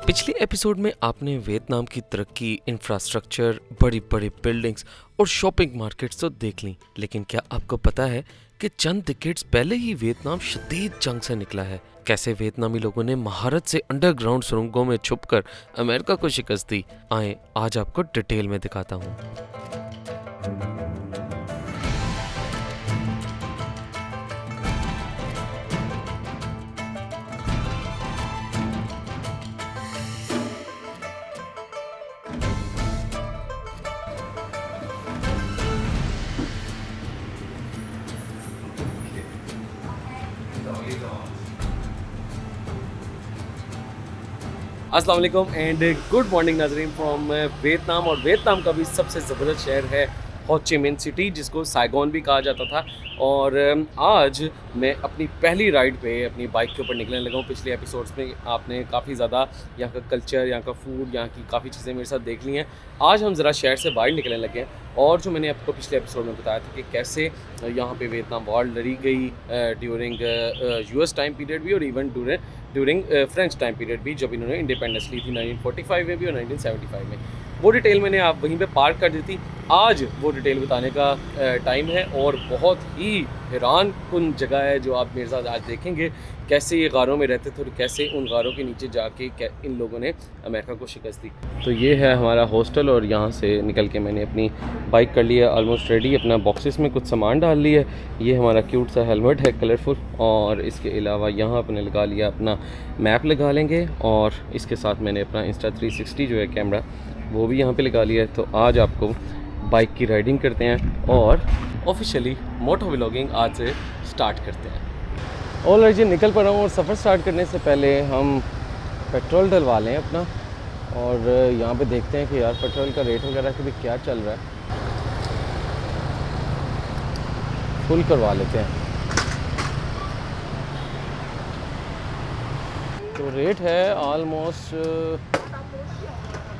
पिछले एपिसोड में आपने वियतनाम की तरक्की, इंफ्रास्ट्रक्चर, बड़ी बड़ी बिल्डिंग्स और शॉपिंग मार्केट्स तो देख ली, लेकिन क्या आपको पता है कि चंद डिकेड्स पहले ही वियतनाम शदीद जंग से निकला है। कैसे वियतनामी लोगों ने महारत से अंडरग्राउंड सुरंगों में छुपकर अमेरिका को शिकस्त दी, आए आज आपको डिटेल में दिखाता हूँ। अस्सलाम वालेकुम एंड गुड मॉर्निंग नाजरीन फ्रॉम वियतनाम। और वियतनाम का भी सबसे ज़बरदस्त शहर है हो ची मिन सिटी, जिसको साइगोन भी कहा जाता था। और आज मैं अपनी पहली राइड पे अपनी बाइक के ऊपर निकलने लगा हूँ। पिछले एपिसोड्स में आपने काफ़ी ज़्यादा यहाँ का कल्चर, यहाँ का फूड, यहाँ की काफ़ी चीज़ें मेरे साथ देख ली हैं। आज हम ज़रा शहर से बाहर निकलने लगे हैं। और जो मैंने आपको पिछले एपिसोड में बताया था कि कैसे यहाँ पे वियतनाम वॉर लड़ी गई ड्यूरिंग US टाइम पीरियड भी और even during French time period भी, जब इन्होंने इंडिपेंडेंस ली थी 1945 में भी और 1975 में। वो डिटेल मैंने आप वहीं पे पार्क कर दी थी। आज वो डिटेल बताने का टाइम है और बहुत ही हैरान कुन जगह है जो आप मेरे साथ आज देखेंगे, कैसे ये गारों में रहते थे और कैसे उन गारों के नीचे जाके इन लोगों ने अमेरिका को शिकस्त दी। तो ये है हमारा हॉस्टल और यहाँ से निकल के मैंने अपनी बाइक कर लिया ऑलमोस्ट रेडी। अपना बॉक्सेस में कुछ सामान डाल लिया है। ये हमारा क्यूट सा हेलमेट है कलरफुल, और इसके अलावा यहाँ अपने लगा लिया अपना मैप लगा लेंगे, और इसके साथ मैंने अपना Insta360 जो है कैमरा वो भी यहाँ पे लगा लिया है। तो आज आपको बाइक की राइडिंग करते हैं और ऑफिशियली मोटो व्लॉगिंग आज से स्टार्ट करते हैं। ऑलराइट जी, निकल पड़ा हूँ और सफ़र स्टार्ट करने से पहले हम पेट्रोल डलवा लें अपना, और यहाँ पे देखते हैं कि यार पेट्रोल का रेट वगैरह के भी क्या चल रहा है। फुल करवा लेते हैं। तो रेट है ऑलमोस्ट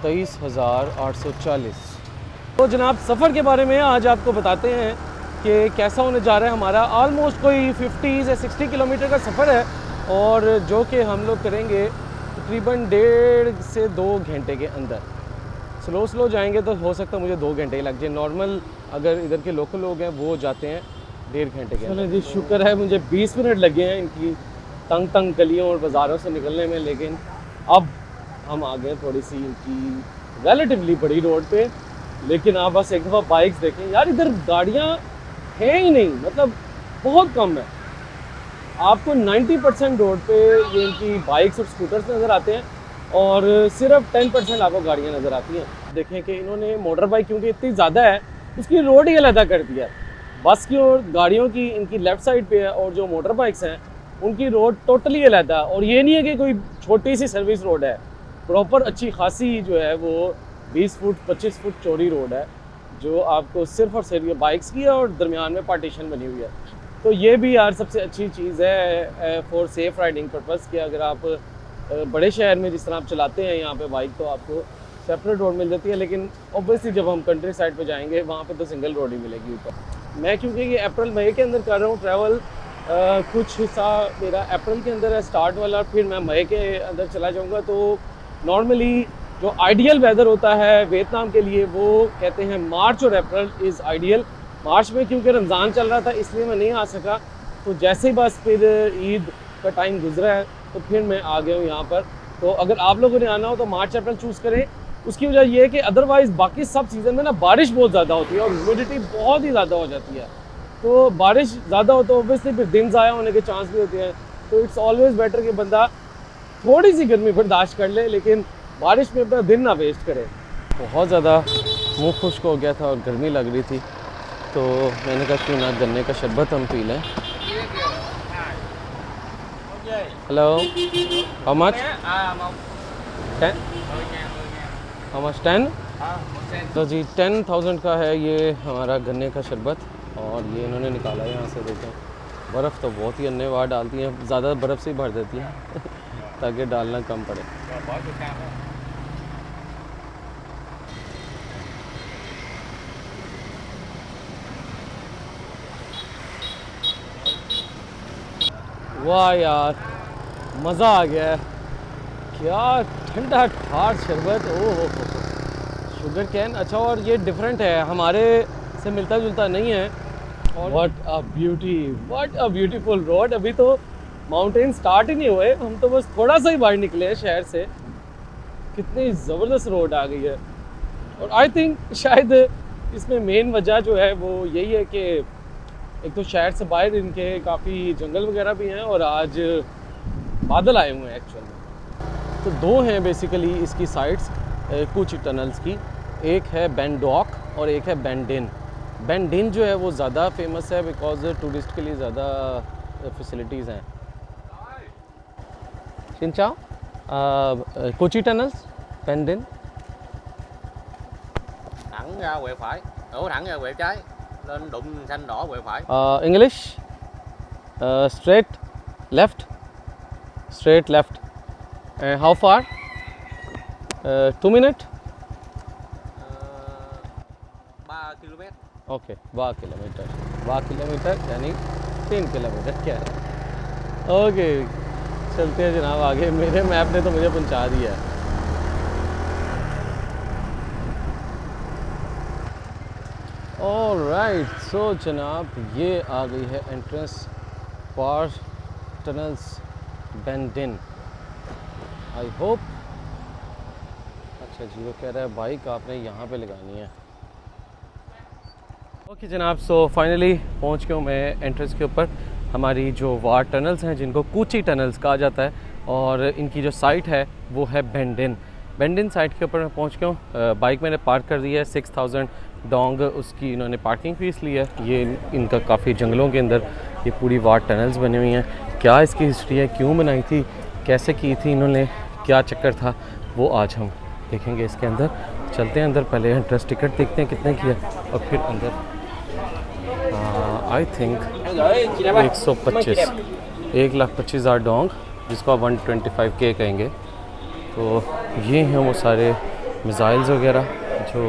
23,840। तो जनाब, सफ़र के बारे में आज आपको बताते हैं कि कैसा होने जा रहा है हमारा। ऑलमोस्ट कोई 50 से 60 किलोमीटर का सफ़र है, और जो कि हम लोग करेंगे तकरीबन 1.5 से 2 घंटे के अंदर। स्लो जाएंगे तो हो सकता है मुझे 2 घंटे ही लग जाए। नॉर्मल अगर इधर के लोकल लोग हैं वो जाते हैं 1.5 घंटे के अंदर। जी शुक्र है मुझे 20 मिनट लगे हैं इनकी तंग गलियों और बाज़ारों से निकलने में, लेकिन अब हम आ गए थोड़ी सी इनकी रिलेटिवली बड़ी रोड पे। लेकिन आप बस एक दफ़ा बाइक्स देखें यार, इधर गाड़ियाँ हैं ही नहीं, मतलब बहुत कम है। आपको 90% रोड पे ये इनकी बाइक्स और स्कूटर्स नज़र आते हैं, और सिर्फ 10% आपको गाड़ियाँ नज़र आती हैं। देखें कि इन्होंने मोटर बाइक क्योंकि इतनी ज़्यादा है उसकी रोड ही अलग कर दिया है। बस की और गाड़ियों की इनकी लेफ़्ट साइड पे है, और जो मोटर बाइक्स हैं उनकी रोड टोटली अलग है। और ये नहीं है कि कोई छोटी सी सर्विस रोड है, प्रॉपर अच्छी खासी जो है वो 20 फुट 25 फुट चौड़ी रोड है, जो आपको सिर्फ और सिर्फ ये बाइक्स की है और दरमियान में पार्टीशन बनी हुई है। तो ये भी यार सबसे अच्छी चीज़ है फॉर सेफ़ राइडिंग पर्पज़, कि अगर आप बड़े शहर में जिस तरह आप चलाते हैं यहाँ पे बाइक, तो आपको सेपरेट रोड मिल जाती है। लेकिन ऑब्वियसली जब हम कंट्री साइड पे जाएंगे वहाँ पे तो सिंगल रोड ही मिलेगी ऊपर। मैं क्योंकि ये अप्रैल मई के अंदर कर रहा हूँ ट्रैवल, कुछ हिस्सा मेरा अप्रैल के अंदर है स्टार्ट वाला, फिर मैं मई के अंदर चला जाऊँगा। तो नॉर्मली जो आइडियल वेदर होता है वियतनाम के लिए वो कहते हैं मार्च और अप्रैल इज़ आइडियल। मार्च में क्योंकि रमज़ान चल रहा था इसलिए मैं नहीं आ सका, तो जैसे ही बस फिर ईद का टाइम गुजरा है तो फिर मैं आ गया हूँ यहाँ पर। तो अगर आप लोगों ने आना हो तो मार्च अप्रैल चूज़ करें। उसकी वजह ये है कि अदरवाइज़ बाकी सब सीज़न में ना बारिश बहुत ज़्यादा होती है और ह्यूमिडिटी बहुत ही ज़्यादा हो जाती है। तो बारिश ज़्यादा हो तो ऑब्वियसली फिर दिन ज़ाया होने के चांस भी होते हैं। तो इट्स ऑलवेज़ बेटर कि बंदा थोड़ी सी गर्मी बर्दाश्त कर ले, लेकिन बारिश में अपना दिन ना वेस्ट करे। बहुत ज़्यादा मुँह खुश्क हो गया था और गर्मी लग रही थी, तो मैंने कहा क्यों ना गन्ने का शरबत हम पी लें। Hello, how much? 10? How much? 10? तो जी 10,000 का है ये हमारा गन्ने का शरबत, और ये इन्होंने निकाला है यहाँ से। देखें बर्फ़ तो बहुत ही अन्य बार डालती हैं, ज़्यादा बर्फ़ से ही भर देती हैं ताकि डालना कम पड़े। वाह यार, मज़ा आ गया है। क्या ठंडा ठार शरबत, ओह शुगर कैन। अच्छा, और ये डिफरेंट है, हमारे से मिलता जुलता नहीं है। और what a beauty, what a beautiful road. अभी तो माउंटेन स्टार्ट ही नहीं हुए, हम तो बस थोड़ा सा ही बाहर निकले हैं शहर से। कितनी ज़बरदस्त रोड आ गई है। और आई थिंक शायद इसमें मेन वजह जो है वो यही है कि एक तो शहर से बाहर इनके काफ़ी जंगल वगैरह भी हैं और आज बादल आए हुए हैं एक्चुअल में। तो दो हैं बेसिकली इसकी साइड्स कूची टनल्स की, एक है बेंडोक और एक है बेंडिन। बेंडिन जो है वो ज़्यादा फेमस है बिकॉज टूरिस्ट के लिए ज़्यादा फैसिलिटीज़ हैं। शिनचाओ Cu Chi tunnels Ben Dinh. Thẳng ra quẹo phải, đổ thẳng ra quẹo trái, lên đụng xanh đỏ quẹo phải. English straight left, straight left. How far? 2 minutes? 3 km. Okay 2 kilometre, 2 kilometre यानी 3 kilometre क्या है। Okay चलते हैं जनाब आगे, मेरे मैप ने तो मुझे पहुंचा दिया है। ऑलराइट, सो जनाब ये आ गई है entrance for tunnels Ben Dinh. I hope, अच्छा जी वो कह रहा है बाइक आपने यहाँ पे लगानी है। ओके जनाब, सो फाइनली पहुँच गया हूँ मैं एंट्रेंस के ऊपर। हमारी जो वार टनल्स हैं जिनको कूची टनल्स कहा जाता है, और इनकी जो साइट है वो है बेंडिन। बेंडिन साइट के ऊपर मैं पहुँच गया हूँ। बाइक मैंने पार्क कर दी है, 6000 डोंग उसकी इन्होंने पार्किंग फ़ीस ली है। ये इनका काफ़ी जंगलों के अंदर ये पूरी वार टनल्स बनी हुई हैं। क्या इसकी हिस्ट्री है, क्यों बनाई थी, कैसे की थी इन्होंने, क्या चक्कर था, वो आज हम देखेंगे इसके अंदर। चलते हैं अंदर, पहले एंट्रेंस टिकट देखते हैं कितने की है और फिर अंदर। आई थिंक 125, 1,25,000 डोंग, जिसको आप 125K कहेंगे। तो ये हैं वो सारे मिसाइल्स वगैरह जो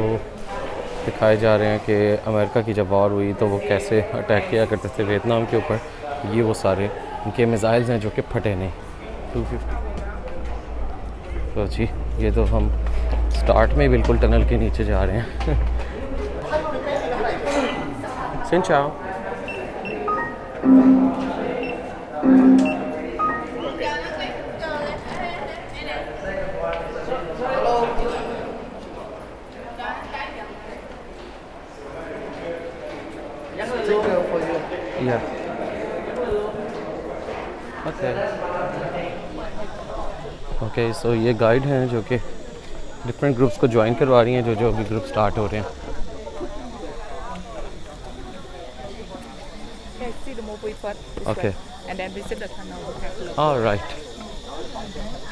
दिखाए जा रहे हैं कि अमेरिका की जब वॉर हुई तो वो कैसे अटैक किया करते थे वियतनाम के ऊपर। ये वो सारे इनके मिसाइल्स हैं जो कि फटे नहीं। 250। तो जी ये तो हम स्टार्ट में बिल्कुल टनल के नीचे जा रहे हैं। सिन चाओ। ओके सो ये गाइड हैं जो कि डिफरेंट ग्रुप्स को ज्वाइन करवा रही हैं, जो अभी ग्रुप स्टार्ट हो रहे हैं। ओके ऑलराइट,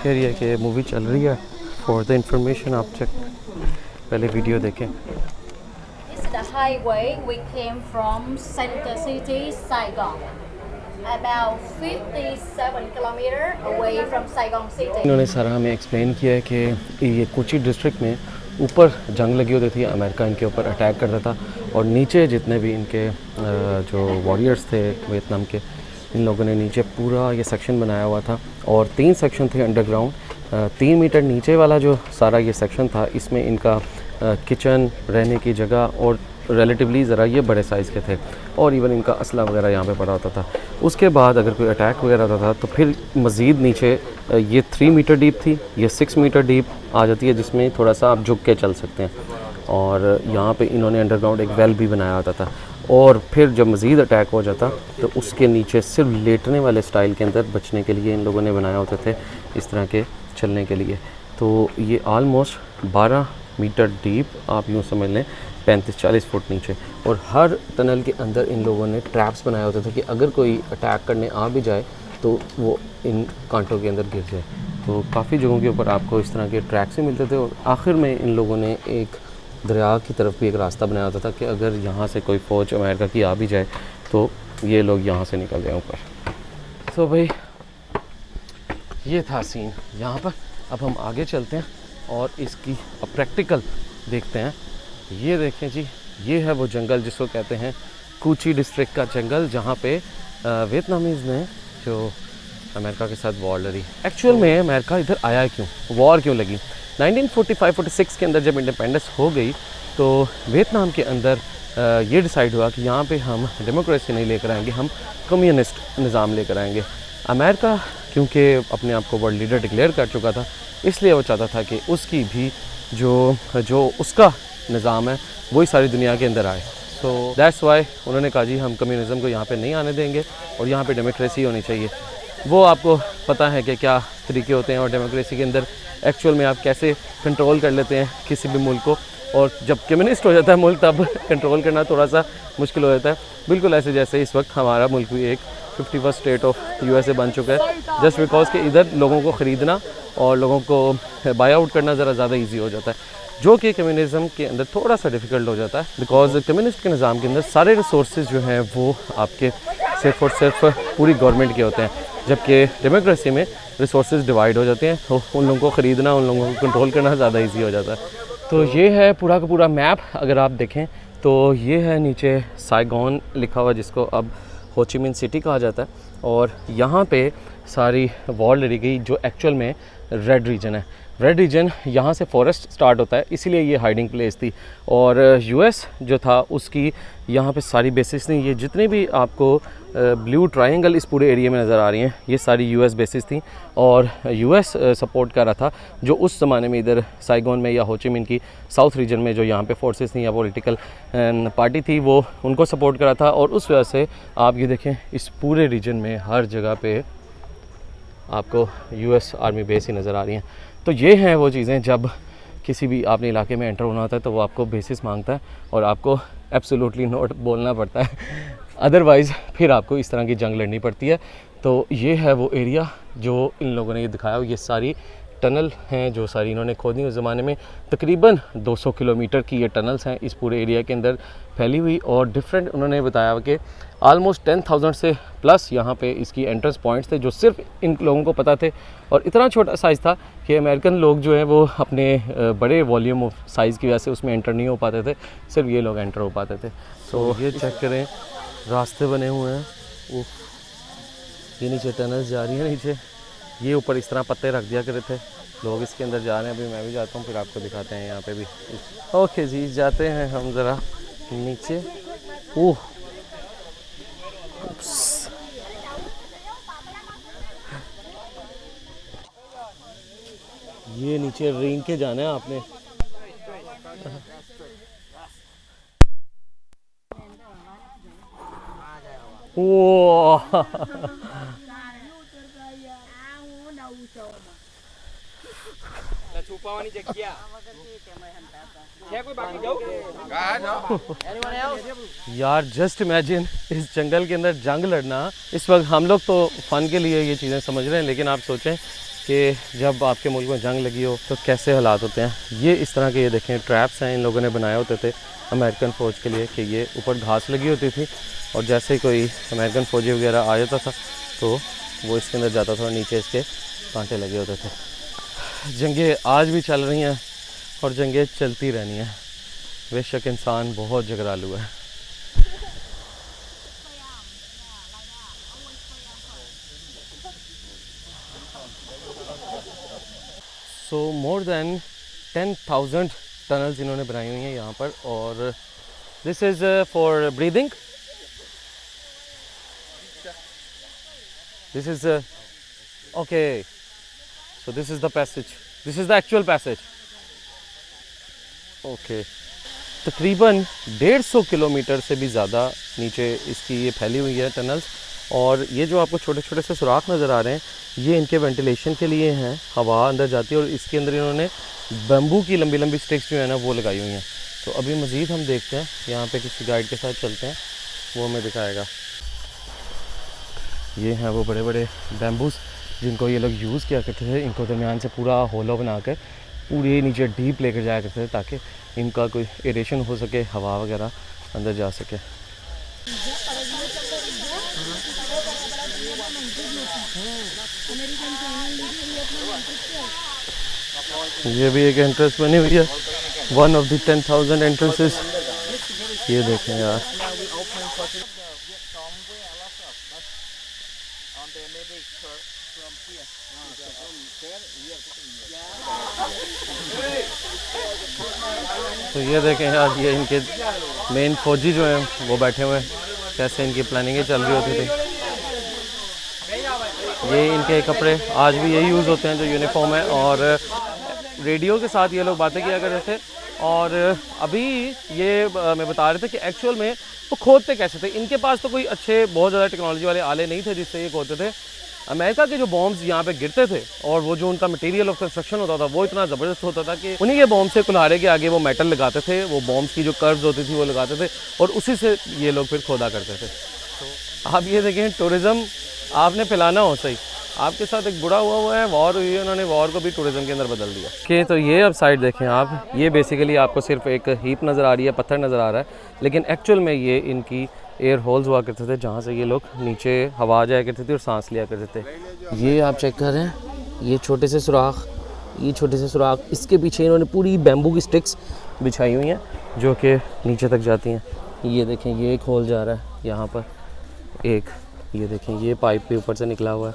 कह रही है कि मूवी चल रही है। फॉर द इंफॉर्मेशन आप चेक पहले वीडियो देखें। The highway we came from Center City, Saigon, about 57 kilometers away from Saigon City. इन्होंने सारा हमें एक्सप्लेन किया है कि ये कोची डिस्ट्रिक्ट में ऊपर जंग लगी होती थी, अमेरिका इनके ऊपर अटैक करता था, और नीचे जितने भी इनके जो वॉरियर्स थे वियतनाम के, इन लोगों ने नीचे पूरा ये सेक्शन बनाया हुआ था। और 3 सेक्शन थे अंडरग्राउंड। 3 मीटर नीचे वाला जो सारा ये सेक्शन था, इसमें इनका किचन, रहने की जगह और रिलेटिवली ज़रा ये बड़े साइज़ के थे, और इवन इनका असला वगैरह यहाँ पे पड़ा होता था। उसके बाद अगर कोई अटैक वगैरह होता था तो फिर मज़ीद नीचे ये 3 मीटर डीप थी, ये 6 मीटर डीप आ जाती है, जिसमें थोड़ा सा आप झुक के चल सकते हैं। और यहाँ पे इन्होंने अंडरग्राउंड एक वेल भी बनाया होता था। और फिर जब मज़ीद अटैक हो जाता तो उसके नीचे सिर्फ लेटने वाले स्टाइल के अंदर बचने के लिए इन लोगों ने बनाए होते थे, इस तरह के चलने के लिए। तो ये आलमोस्ट 12 मीटर डीप आप यूँ समझ लें, 35-40 फुट नीचे। और हर टनल के अंदर इन लोगों ने ट्रैप्स बनाए होते थे कि अगर कोई अटैक करने आ भी जाए तो वो इन कांटों के अंदर गिर जाए। तो काफ़ी जगहों के ऊपर आपको इस तरह के ट्रैक्स ही मिलते थे। और आखिर में इन लोगों ने एक दरिया की तरफ भी एक रास्ता बनाया होता था कि अगर यहाँ से कोई फ़ौज अमेरिका की आ भी जाए तो ये लोग यहाँ से निकल जाएँ ऊपर। तो भाई ये था सीन यहाँ पर। अब हम आगे चलते हैं और इसकी प्रैक्टिकल देखते हैं। ये देखें जी, ये है वो जंगल जिसको कहते हैं कूची डिस्ट्रिक्ट का जंगल, जहाँ पे वियतनामीज़ ने जो अमेरिका के साथ वॉर लड़ी। एक्चुअल में अमेरिका इधर आया क्यों, वॉर क्यों लगी? 1945-46 के अंदर जब इंडिपेंडेंस हो गई तो वियतनाम के अंदर ये डिसाइड हुआ कि यहाँ पे हम डेमोक्रेसी नहीं लेकर आएंगे, हम कम्युनिस्ट निज़ाम लेकर आएंगे। अमेरिका क्योंकि अपने आप को वर्ल्ड लीडर डिक्लेयर कर चुका था, इसलिए वो चाहता था कि उसकी भी जो उसका निज़ाम है वही सारी दुनिया के अंदर आए। सो दैट्स वाई उन्होंने कहा जी हम कम्युनिज़म को यहाँ पे नहीं आने देंगे और यहाँ पे डेमोक्रेसी होनी चाहिए। वो आपको पता है कि क्या तरीके होते हैं और डेमोक्रेसी के अंदर एक्चुअल में आप कैसे कंट्रोल कर लेते हैं किसी भी मुल्क को, और जब कम्युनिस्ट हो जाता है मुल्क तब कंट्रोल करना थोड़ा सा मुश्किल हो जाता है। बिल्कुल ऐसे जैसे इस वक्त हमारा मुल्क भी एक 51st स्टेट ऑफ यूएसए बन चुका है, जस्ट बिकॉज कि इधर लोगों को ख़रीदना और लोगों को बाय आउट करना ज़रा ज़्यादा ईजी हो जाता है, जो कि कम्युनिज़म के अंदर थोड़ा सा डिफ़िकल्ट हो जाता है। बिकॉज कम्युनिस्ट के निज़ाम के अंदर सारे रिसोर्सेज जो हैं वो आपके सिर्फ और सिर्फ पूरी गवर्नमेंट के होते हैं, जबकि डेमोक्रेसी में रिसोर्सेज डिवाइड हो जाते हैं, तो उन लोगों को ख़रीदना, उन लोगों को कंट्रोल करना ज़्यादा ईजी हो जाता है। तो ये है पूरा का पूरा मैप। अगर आप देखें तो ये है नीचे साइगोन लिखा हुआ, जिसको अब हो ची मिन सिटी कहा जाता है, और यहाँ पे सारी वॉर लड़ी गई जो एक्चुअल में रेड रीजन है। रेड रीजन यहाँ से फॉरेस्ट स्टार्ट होता है, इसीलिए ये हाइडिंग प्लेस थी। और यूएस जो था उसकी यहाँ पे सारी बेसिस थी। ये जितने भी आपको ब्लू ट्रायंगल इस पूरे एरिया में नज़र आ रही हैं, ये सारी यूएस बेसिस थी, और यूएस सपोर्ट कर रहा था जो उस ज़माने में इधर साइगोन में या हो ची मिन की साउथ रीजन में जो यहाँ पे फोर्सेस थी या पॉलिटिकल पार्टी थी, वो उनको सपोर्ट कर रहा था। और उस वजह से आप ये देखें इस पूरे रीजन में हर जगह पे आपको यूएस आर्मी बेस ही नज़र आ रही हैं। तो ये हैं वो चीज़ें, जब किसी भी आपने इलाके में एंटर होना होता है तो वो आपको बेसिस मांगता है और आपको एब्सोल्युटली नोट बोलना पड़ता है, अदरवाइज़ फिर आपको इस तरह की जंग लड़नी पड़ती है। तो ये है वो एरिया जो इन लोगों ने ये दिखाया। ये सारी टनल हैं जो सारी इन्होंने खोदी उस ज़माने में। तकरीबन 200 किलोमीटर की ये टनल्स हैं इस पूरे एरिया के अंदर फैली हुई, और डिफरेंट उन्होंने बताया कि आलमोस्ट 10,000 से प्लस यहाँ पे इसकी एंट्रेंस पॉइंट्स थे जो सिर्फ इन लोगों को पता थे। और इतना छोटा साइज़ था कि अमेरिकन लोग जो हैं वो अपने बड़े वॉल्यूम ऑफ साइज़ की वजह से उसमें एंटर नहीं हो पाते थे, सिर्फ ये लोग एंटर हो पाते थे। तो ये चेक करें, रास्ते बने हुए हैं, ये नीचे टनल्स जा रही है नीचे, ये ऊपर इस तरह पत्ते रख दिया करते थे, लोग इसके अंदर जा रहे हैं। अभी मैं भी जाता हूँ, फिर आपको दिखाते हैं यहाँ पे भी। ओके जी, जाते हैं हम ज़रा नीचे। ओह ये नीचे रेंग के जाना है आपने। ओह यार जस्ट इमेजिन इस जंगल के अंदर जंग लड़ना। इस वक्त हम लोग तो फ़न के लिए ये चीज़ें समझ रहे हैं, लेकिन आप सोचें कि जब आपके मुल्क में जंग लगी हो तो कैसे हालात होते हैं। ये इस तरह के ये देखें ट्रैप्स हैं इन लोगों ने बनाए होते थे अमेरिकन फ़ौज के लिए, कि ये ऊपर घास लगी होती थी और जैसे कोई अमेरिकन फ़ौजी वगैरह आ जाता था तो वो इसके अंदर जाता था और नीचे इसके कांटे लगे होते थे। जंगें आज भी चल रही हैं और जंगें चलती रहनी हैं, बेशक इंसान बहुत जगरालू है। सो मोर देन 10,000 टनल्स इन्होंने बनाई हुई हैं यहाँ पर, और this is for breathing. This is okay, so this is the passage, this is the actual passage. Okay तकरीबन 150 किलोमीटर से भी ज़्यादा नीचे इसकी ये फैली हुई है टनल्स। और ये जो आपको छोटे छोटे से सुराख नज़र आ रहे हैं, ये इनके वेंटिलेशन के लिए हैं, हवा अंदर जाती है, और इसके अंदर इन्होंने बम्बू की लंबी लंबी स्टिक्स जो है ना वो लगाई हुई हैं। तो अभी मज़ीद हम देखते हैं, यहाँ पे किसी गाइड के साथ चलते हैं, वो हमें दिखाएगा। ये हैं वो बड़े बड़े बैम्बूस जिनको ये लोग यूज़ किया करते थे, इनको दरमियान से पूरा होलो बनाकर पूरे नीचे डीप लेकर जाया करते थे ताकि इनका कोई एरेशन हो सके, हवा वगैरह अंदर जा सके। ये भी एक एंट्रेंस बनी हुई है, वन ऑफ द 10,000 एंट्रेंसेस। ये देखें यार, तो ये देखें यार, ये इनके मेन फौजी जो हैं वो बैठे हुए हैं, कैसे इनकी प्लानिंगें चल रही होती थी। ये इनके कपड़े आज भी यही यूज़ होते हैं जो यूनिफॉर्म है, और रेडियो के साथ ये लोग बातें किया करते थे। और अभी ये मैं बता रहे थे कि एक्चुअल में वो खोदते कैसे थे। इनके पास तो कोई अच्छे बहुत ज़्यादा टेक्नोलॉजी वाले आले नहीं थे जिससे ये खोदते थे। अमेरिका के जो बॉम्ब्स यहाँ पे गिरते थे और वो जो उनका मटेरियल ऑफ कंस्ट्रक्शन होता था वो इतना ज़बरदस्त होता था कि उन्हीं के बॉम्ब से कुल्हाड़े के आगे वो मेटल लगाते थे, वो बॉम्ब्स की जो कर्व्स होती थी वो लगाते थे, और उसी से ये लोग फिर खोदा करते थे। तो आप ये देखें, टूरिज़्म आपने फैलाना हो सही, आपके साथ एक बुरा हुआ है, वॉर हुई है, उन्होंने वॉर को भी टूरिज़्म के अंदर बदल दिया। कि तो ये अब साइड देखें आप, ये बेसिकली आपको सिर्फ एक हीप नज़र आ रही है, पत्थर नज़र आ रहा है, लेकिन एक्चुअल में ये इनकी एयर होल्स हुआ करते थे जहाँ से ये लोग नीचे हवा जाया करती थी और सांस लिया करते थे। ये आप चेक कर रहे हैं, ये छोटे से सुराख, ये छोटे से सुराख, इसके पीछे इन्होंने पूरी बैम्बू की स्टिक्स बिछाई हुई हैं जो कि नीचे तक जाती हैं। ये देखें, ये एक होल जा रहा है यहाँ पर, एक ये देखें, ये पाइप भी ऊपर से निकला हुआ है,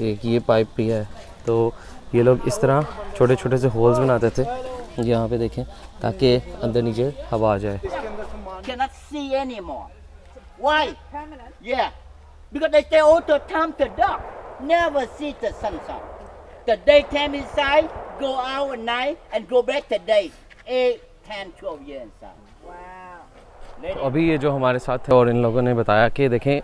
एक ये पाइप भी है। तो ये लोग इस तरह छोटे छोटे से होल्स बनाते थे यहाँ पे देखें, ताकि अंदर नीचे हवा आ जाए। Cannot see anymore. Why? Yeah, because they stay all the time to dark. Never see the sunshine. The daytime inside, go out at night and go back to day. 8, 10, 12 years inside. Wow. तो अभी ये जो हमारे साथ थे और इन लोगों ने बताया कि देखें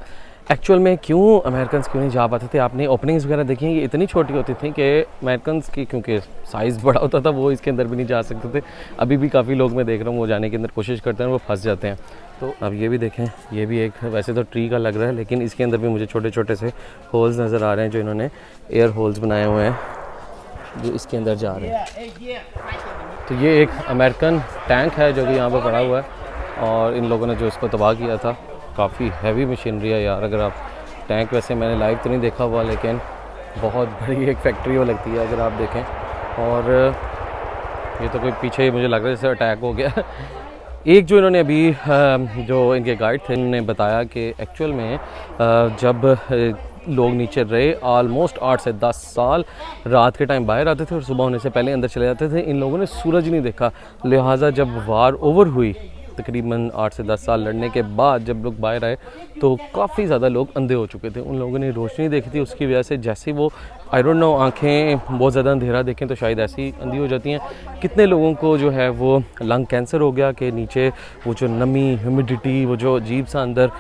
एक्चुअल में क्यों अमेरिकन्स क्यों नहीं जा पाते थे। आपने ओपनिंग्स वगैरह देखी, ये इतनी छोटी होती थी कि अमेरिकन्स की क्योंकि साइज़ बड़ा होता था वो इसके अंदर भी नहीं जा सकते थे। अभी भी काफ़ी लोग मैं देख रहा हूँ वो जाने के अंदर कोशिश करते हैं, वो फंस जाते हैं। तो अब ये भी देखें, ये भी एक वैसे तो ट्री का लग रहा है, लेकिन इसके अंदर भी मुझे छोटे छोटे से होल्स नज़र आ रहे हैं जो इन्होंने एयर होल्स बनाए हुए हैं जो इसके अंदर जा रहे हैं। तो ये एक अमेरिकन टैंक है जो कि यहाँ पर पड़ा हुआ है, और इन लोगों ने जो इसको तबाह किया था। काफ़ी हैवी मशीनरी है यार। अगर आप टैंक, वैसे मैंने लाइव तो नहीं देखा हुआ, लेकिन बहुत बड़ी एक फैक्ट्री वो लगती है अगर आप देखें। और ये तो कोई पीछे मुझे लग रहा है जैसे अटैक हो गया। एक जो इन्होंने अभी जो इनके गाइड थे उन्होंने बताया कि एक्चुअल में जब लोग नीचे रहे ऑलमोस्ट 8 से 10 साल रात के टाइम बाहर आते थे और सुबह होने से पहले अंदर चले जाते थे। इन लोगों ने सूरज नहीं देखा, लिहाजा जब वार ओवर हुई तकरीबन 8 से 10 साल लड़ने के बाद जब लोग बाहर आए तो काफ़ी ज़्यादा लोग अंधे हो चुके थे। उन लोगों ने रोशनी देखी थी, उसकी वजह से जैसे वो आई डोंट नो आँखें बहुत ज़्यादा अंधेरा देखें तो शायद ऐसी अंधी हो जाती हैं। कितने लोगों को जो है वो लंग कैंसर हो गया कि नीचे वो जो नमी, ह्यूमिडिटी, वो जो अजीब सा अंदर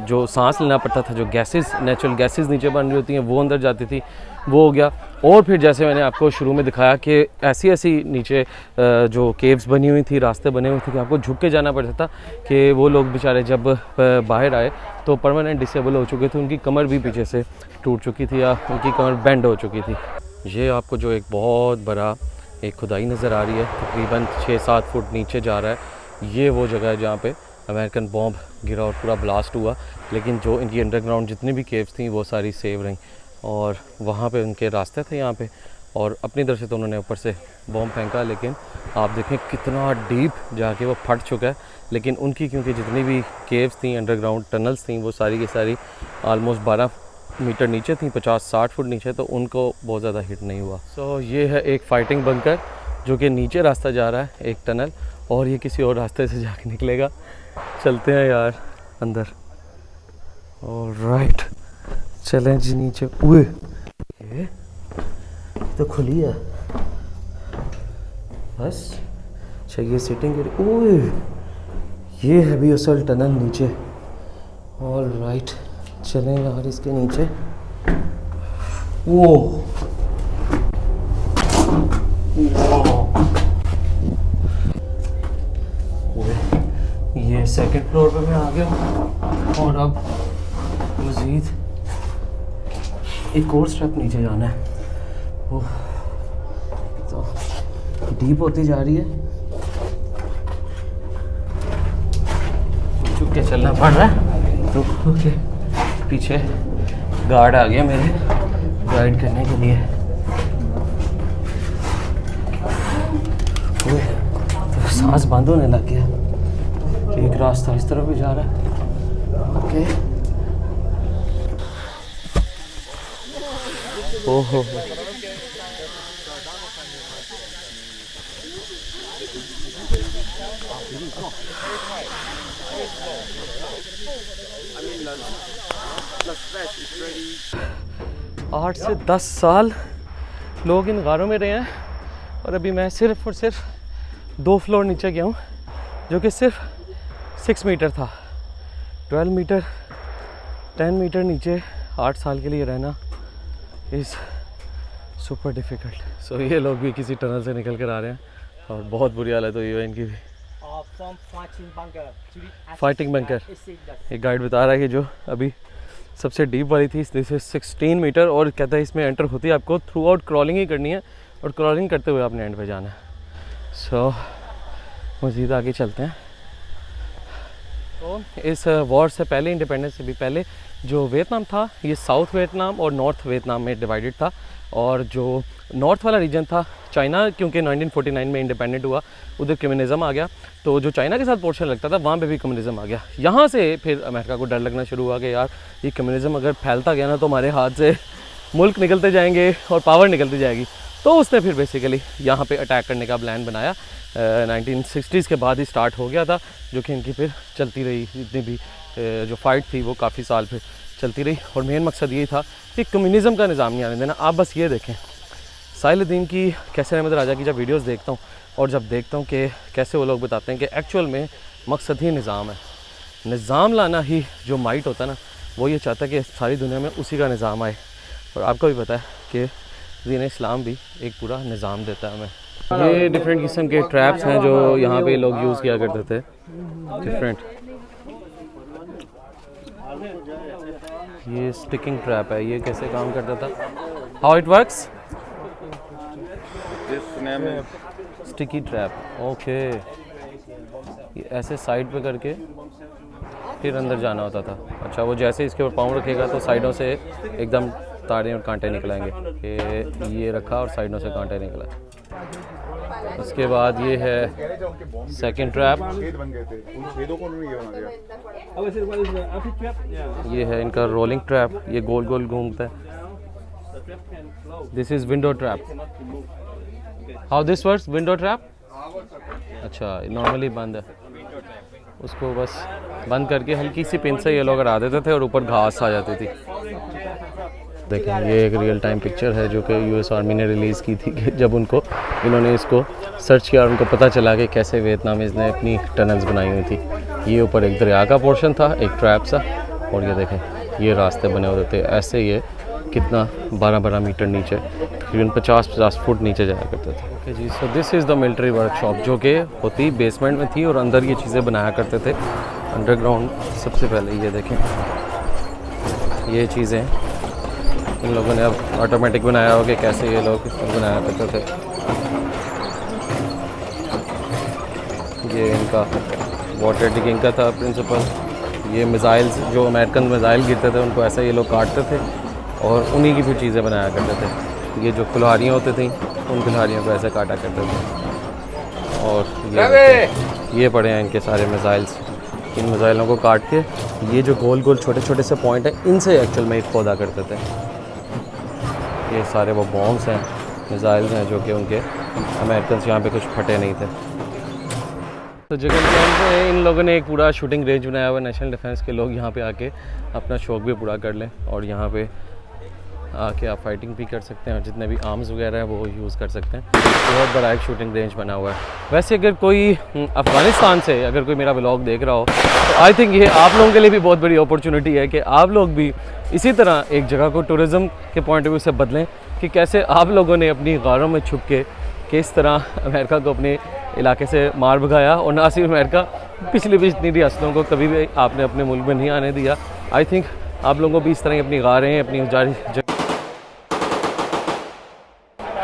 जो सांस लेना पड़ता था, जो गैसेस, नेचुरल गैसेस नीचे बन रही होती हैं वो अंदर जाती थी, वो हो गया। और फिर जैसे मैंने आपको शुरू में दिखाया कि ऐसी ऐसी नीचे जो केव्स बनी हुई थी, रास्ते बने हुए थे कि आपको झुक के जाना पड़ता था कि वो लोग बेचारे जब बाहर आए तो परमानेंट डिसेबल हो चुके थे, उनकी कमर भी पीछे से टूट चुकी थी या उनकी कमर बेंड हो चुकी थी। ये आपको जो एक बहुत बड़ा एक खुदाई नज़र आ रही है, तकरीबन 6-7 फुट नीचे जा रहा है, ये वो जगह है जहाँ पे अमेरिकन बॉम्ब गिरा और पूरा ब्लास्ट हुआ। लेकिन जो इनकी अंडरग्राउंड जितनी भी केव्स थी वो सारी सेव रहीं, और वहाँ पे उनके रास्ते थे यहाँ पे, और अपनी तरफ से तो उन्होंने ऊपर से बॉम्ब फेंका, लेकिन आप देखें कितना डीप जाके वो फट चुका है। लेकिन उनकी क्योंकि जितनी भी केव्स थी, अंडरग्राउंड टनल्स थी, वो सारी की सारी आलमोस्ट 12 मीटर नीचे थी, 50-60 फुट नीचे, तो उनको बहुत ज़्यादा हिट नहीं हुआ। सो ये है एक फाइटिंग बंकर जो कि नीचे रास्ता जा रहा है, एक टनल, और ये किसी और रास्ते से जाके निकलेगा। चलते हैं यार अंदर। ऑलराइट, चलें जी नीचे। उए ये तो खुली है बस। अच्छा ये सिटिंग एरिया, ओए ये है भी असल टनल नीचे। ऑलराइट, चलें यार इसके नीचे। वो ये सेकंड फ्लोर पे मैं आ गया हूँ, और अब मज़ीद एक और स्टेप नीचे जाना है। ओह, तो डीप होती जा रही है, चुप के चलना पड़ रहा है। तो ओके, पीछे गार्ड आ गया मेरे गाइड करने के लिए। तो सांस बंद होने लग गया। एक रास्ता इस तरफ भी जा रहा है। ओके, ओहो आठ से 10 साल लोग इन गारों में रहे हैं और अभी मैं सिर्फ और सिर्फ 2 फ्लोर नीचे गया हूँ, जो कि सिर्फ 6 मीटर था। 12 मीटर 10 मीटर नीचे 8 साल के लिए रहना इज़ सुपर डिफ़िकल्ट। सो ये लोग भी किसी टनल से निकल कर आ रहे हैं और बहुत बुरी हालत हुई है इनकी भी। फाइटिंग बंकर ये गाइड बता रहा है कि जो अभी सबसे डीप वाली थी दिस इज 16 मीटर और कहता है इसमें एंटर होती है आपको थ्रू आउट क्रॉलिंग ही करनी है और क्रॉलिंग करते हुए आपने एंड पे जाना है। सो मज़ीद आगे चलते हैं। तो इस वॉर से पहले, इंडिपेंडेंस से भी पहले जो वियतनाम था ये साउथ वियतनाम और नॉर्थ वियतनाम में डिवाइडेड था और जो नॉर्थ वाला रीजन था चाइना, क्योंकि 1949 में इंडिपेंडेंट हुआ उधर कम्युनिज़म आ गया, तो जो चाइना के साथ पोर्शन लगता था वहाँ पे भी कम्युनिज़म आ गया। यहाँ से फिर अमेरिका को डर लगना शुरू हुआ कि यार ये कम्युनिज़म अगर फैलता गया ना तो हमारे हाथ से मुल्क निकलते जाएंगे और पावर निकलती जाएगी। तो उसने फिर बेसिकली यहाँ पे अटैक करने का प्लान बनाया। 1960s के बाद ही स्टार्ट हो गया था, जो कि इनकी फिर चलती रही। जितनी भी जो फाइट थी वो काफ़ी साल फिर चलती रही और मेन मकसद यही था कि कम्युनिज़म का निज़ाम नहीं आने देना। आप बस ये देखें साहिल की, कैसर अहमद राजा की जब वीडियोस देखता हूँ और जब देखता हूँ कि कैसे वो लोग बताते हैं कि एक्चुअल में मकसद ही निज़ाम है। निज़ाम लाना ही जो माइट होता है ना, वो ये चाहता है कि सारी दुनिया में उसी का निज़ाम आए। और आपको भी पता है कि दीन इस्लाम भी एक पूरा निज़ाम देता है हमें। ये डिफरेंट किस्म के ट्रैप्स हैं जो यहाँ पे लोग यूज़ किया करते थे। डिफरेंट ये स्टिकिंग ट्रैप है, ये कैसे काम करता था? How it works? Sticky trap. Okay, ये ऐसे साइड पे करके फिर अंदर जाना होता था। अच्छा, वो जैसे इसके ऊपर पाँव रखेगा तो साइडों से एकदम तारे और कांटे निकलेंगे। कि ये रखा और साइडों से कांटे निकला। उसके बाद ये है सेकंड ट्रैप। ये है इनका रोलिंग ट्रैप, ये गोल गोल घूमता है। This is window trap. How this works? Window trap. अच्छा, नॉर्मली बंद है, उसको बस बंद करके हल्की सी पिन से ये लोग हटा देते थे और ऊपर घास आ जाती थी। देखें, ये एक रियल टाइम पिक्चर है जो कि यूएस आर्मी ने रिलीज़ की थी कि जब इन्होंने इसको सर्च किया और उनको पता चला कि कैसे वियतनामीज़ ने अपनी टनल्स बनाई हुई थी। ये ऊपर एक दरिया का पोर्शन था, एक ट्रैप सा, और ये देखें ये रास्ते बने होते थे ऐसे। ये कितना 12-12 मीटर नीचे, तकरीबन 50-50 फुट नीचे जाया करते थे। ओके जी, so this is the military workshop जो कि होती बेसमेंट में थी और अंदर ये चीज़ें बनाया करते थे अंडरग्राउंड। सबसे पहले ये देखें, ये चीज़ें इन लोगों ने अब ऑटोमेटिक बनाया हो कि कैसे ये लोग बनाया करते थे। ये इनका वाटर डिगिंग का था प्रिंसिपल। ये मिसाइल्स, जो अमेरिकन मिसाइल गिरते थे उनको ऐसे ये लोग काटते थे और उन्हीं की फिर चीज़ें बनाया करते थे। ये जो कुल्हाड़ियाँ होती थी उन कुल्हाड़ियों को ऐसे काटा करते थे। और ये पड़े हैं इनके सारे मिसाइल्स। इन मिसाइलों को काट के ये जो गोल गोल छोटे छोटे से पॉइंट हैं इनसे एक्चुअल में खोदा करते थे। ये सारे वो बॉम्ब्स हैं, मिसाइल्स हैं जो कि उनके अमेरिकन यहाँ पे कुछ फटे नहीं थे। तो जगह कैंप में इन लोगों ने एक पूरा शूटिंग रेंज बनाया हुआ है। नेशनल डिफेंस के लोग यहाँ पे आके अपना शौक़ भी पूरा कर लें और यहाँ पे आके आप फाइटिंग भी कर सकते हैं और जितने भी आर्म्स वगैरह हैं वो यूज़ कर सकते हैं। बहुत बड़ा एक शूटिंग रेंज बना हुआ है। वैसे अगर कोई अफ़गानिस्तान से अगर कोई मेरा व्लॉग देख रहा हो तो आई थिंक ये आप लोगों के लिए भी बहुत बड़ी अपॉर्चुनिटी है कि आप लोग भी इसी तरह एक जगह को टूरिज़म के पॉइंट ऑफ व्यू से बदलें कि कैसे आप लोगों ने अपनी गारों में छुप के किस तरह अमेरिका को अपने इलाके से मार भगाया। और ना सिर्फ अमेरिका, पिछली भी जितनी रियासतों को कभी भी आपने अपने मुल्क में नहीं आने दिया। आई थिंक आप लोगों को भी इस तरह अपनी गारें, अपनी जारी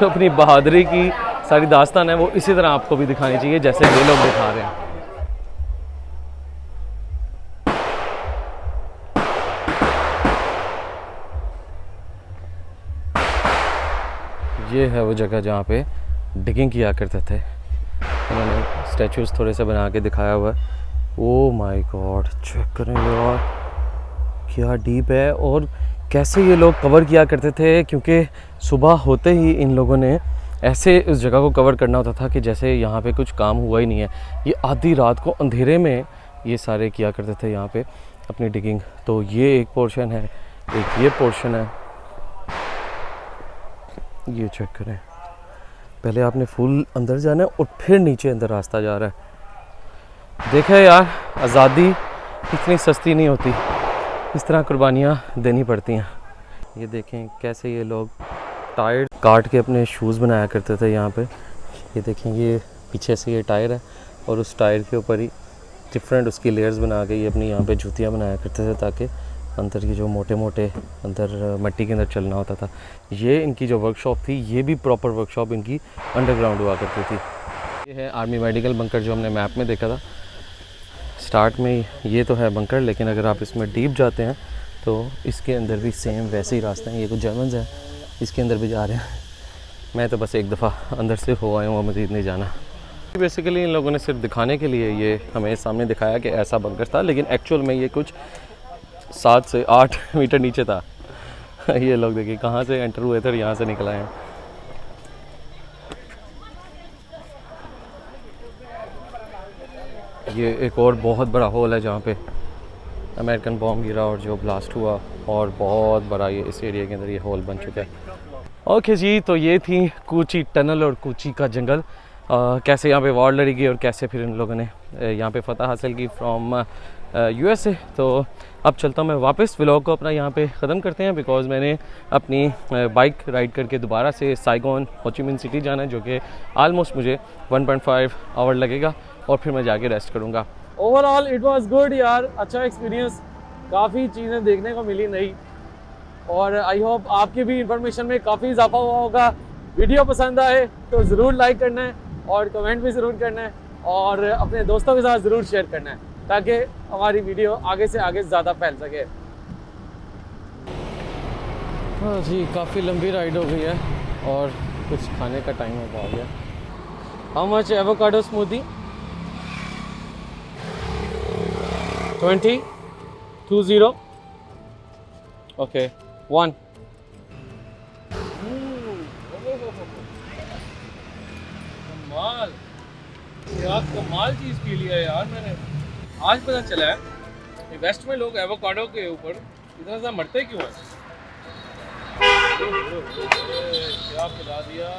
अपनी बहादुरी की सारी दास्तान है वो इसी तरह आपको भी दिखानी चाहिए जैसे ये लोग दिखा रहे हैं। ये है वो जगह जहाँ पे डिगिंग किया करते थे। उन्होंने स्टैचूज़ थोड़े से बना के दिखाया हुआ है। ओह माय गॉड, चेक करें यार क्या डीप है और कैसे ये लोग कवर किया करते थे, क्योंकि सुबह होते ही इन लोगों ने ऐसे उस जगह को कवर करना होता था कि जैसे यहाँ पे कुछ काम हुआ ही नहीं है। ये आधी रात को अंधेरे में ये सारे किया करते थे यहाँ पे अपनी डिगिंग। तो ये एक पोर्शन है, एक ये पोर्शन है, ये चेक करें। पहले आपने फुल अंदर जाना है और फिर नीचे अंदर रास्ता जा रहा है। देखे यार, आज़ादी इतनी सस्ती नहीं होती, इस तरह कुर्बानियाँ देनी पड़ती हैं। ये देखें कैसे ये लोग टायर काट के अपने शूज़ बनाया करते थे यहाँ पे। ये देखें, ये पीछे से ये टायर है और उस टायर के ऊपर ही डिफरेंट उसकी लेयर्स बना के ये अपनी यहाँ पे जूतियाँ बनाया करते थे ताकि अंदर की जो मोटे मोटे अंदर मट्टी के अंदर चलना होता था। ये इनकी जो वर्कशॉप थी, ये भी प्रॉपर वर्कशॉप इनकी अंडरग्राउंड हुआ करती थी। ये है आर्मी मेडिकल बंकर जो हमने मैप में देखा था स्टार्ट में। ये तो है बंकर, लेकिन अगर आप इसमें डीप जाते हैं तो इसके अंदर भी सेम वैसे ही रास्ते हैं। ये कुछ जर्मन्स हैं, इसके अंदर भी जा रहे हैं। मैं तो बस एक दफ़ा अंदर से हो आया हूँ, मज़ीद नहीं जाना। बेसिकली इन लोगों ने सिर्फ दिखाने के लिए ये हमें सामने दिखाया कि ऐसा बंकर था, लेकिन एक्चुअल में ये कुछ 7 से 8 मीटर नीचे था। ये लोग देखिए कहाँ से एंटर हुए थे और यहाँ से निकल आए हैं। ये एक और बहुत बड़ा होल है जहाँ पे अमेरिकन बॉम्ब गिरा और जो ब्लास्ट हुआ, और बहुत बड़ा ये इस एरिया के अंदर ये होल बन चुका है। ओके जी, तो ये थी कूची टनल और कूची का जंगल। कैसे यहाँ पे वॉर लड़ी गई और कैसे फिर इन लोगों ने यहाँ पे फतह हासिल की फ्रॉम USA। तो अब चलता हूँ मैं वापस। व्लॉग को अपना यहाँ पे ख़त्म करते हैं बिकॉज़ मैंने अपनी बाइक राइड करके दोबारा से साइगोन हो ची मिन सिटी जाना है, जो कि आलमोस्ट मुझे 1.5 आवर लगेगा और फिर मैं जाके रेस्ट करूँगा। ओवरऑल इट वाज गुड यार, अच्छा एक्सपीरियंस, काफ़ी चीज़ें देखने को मिली नई, और आई होप आपकी भी इंफॉर्मेशन में काफ़ी इजाफा हुआ होगा। वीडियो पसंद आए तो ज़रूर लाइक करना है और कमेंट भी ज़रूर करना है और अपने दोस्तों के साथ ज़रूर शेयर करना है ताकि हमारी वीडियो आगे से आगे ज़्यादा फैल सके। हाँ जी, काफ़ी लंबी राइड हो गई है और कुछ खाने का टाइम अब आ गया। How much avocado smoothie? 20 okay 1। कमाल, क्या कमाल चीज़ पी लिया यार मैंने। आज पता चला है वेस्ट में लोग एवोकाडो के ऊपर इतना ज़्यादा मरते क्यों हैं। क्या पिला दिया।